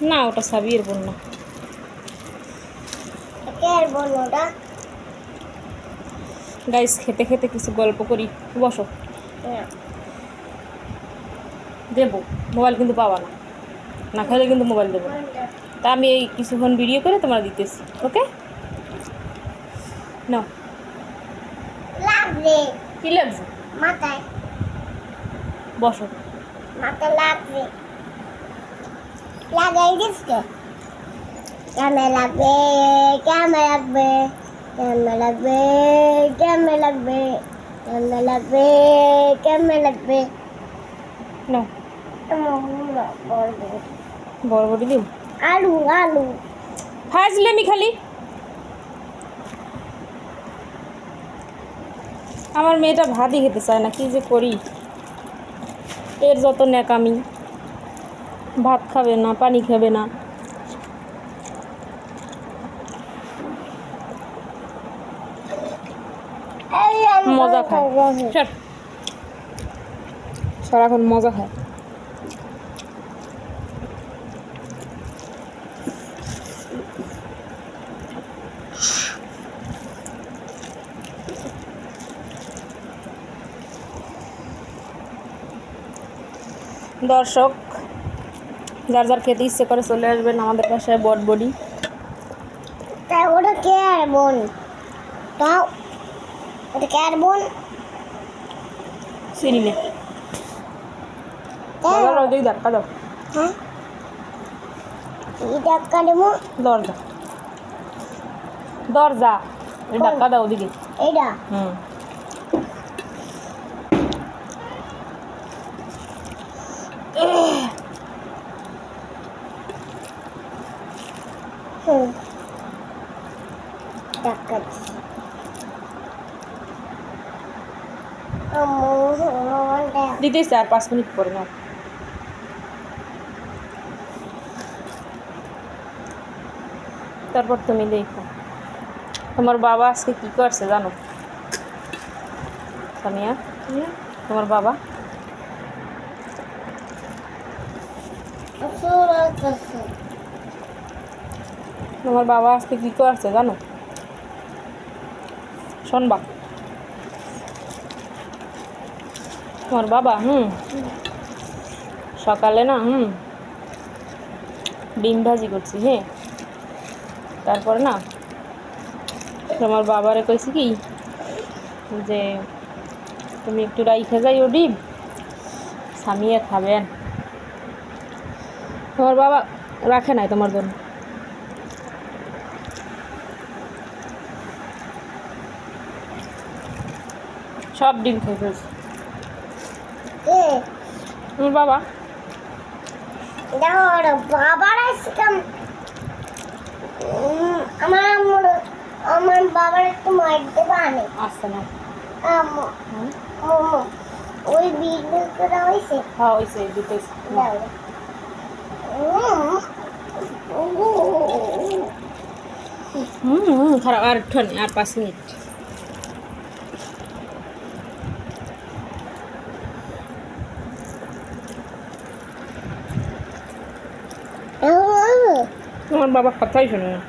না, ওটা সাবিয়ের বোন না। গাইস, খেতে খেতে কিছু গল্প করি, বসো। দেবো, মোবাইল কিন্তু পাবা না, না খেলে কিন্তু মোবাইল দেবো। তা আমি এই কিছুক্ষণ ভিডিও করে তোমরা দিতেছি, ওকে? নাও। কি লাগছে মাথায়? বসো। মাথা লাগবে, লাগাই দিচ্ছে। কেমন লাগবে, কেমন লাগবে, কেমন লাগবে, কেমন লাগবে, কেমন লাগবে, কেমন লাগবে। নাও, বড় দিও। আলু আলু ফাজলামি খালি। আমার মেয়েটা ভাতই খেতে চায় না, কি যে করি। এর যত ন্যাকামি, ভাত খাবে না, পানি খাবে না। মজা খায়, সারাক্ষণ মজা খায়। দর্শক, যার যার খেতে ইচ্ছে করে চলে আসবেন আমাদের বাসায় বটবডি। তাই ওটা কে আর বোন? তাও ওটা কে আর বোন? চিনি না। ওদিকে ধাক্কা দাও। হ্যাঁ, এই ধাক্কা দেবো। দরজা দরজা, ওই ধাক্কা দাও ওদিকে। এইটা হুম। ধাক্কা দিচ্ছি। দিতেছি আর 5 মিনিট পরে। নাও। তারপর তুমি দেখো তোমার বাবা আজকে কি করছে জানো সামিয়া? তোমার বাবা তোমার বাবা আজকে কি করছে জানো? শোনবা, তোমার বাবা সকালে না ডিম ভাজি করছি, হ্যাঁ। তারপরে না তোমার বাবারে কইছি কি যে তুমি একটু রাইখে যাইও ডিম, সামিয়া খাবেন। তোমার বাবা রাখে নাই তোমার জন্য। সব ডিম খেয়ে ফেলছে তোমার বাবা। বাবার আমার বাবার একটু মারতে পারে আসছে না। ওই বিজনেস করা হয়েছে। হ্যাঁ হয়েছে, দুটোই। খারাপ, আর ঠনে আর 5 মিনিট। তোমার বাবা কথাই শোনে না।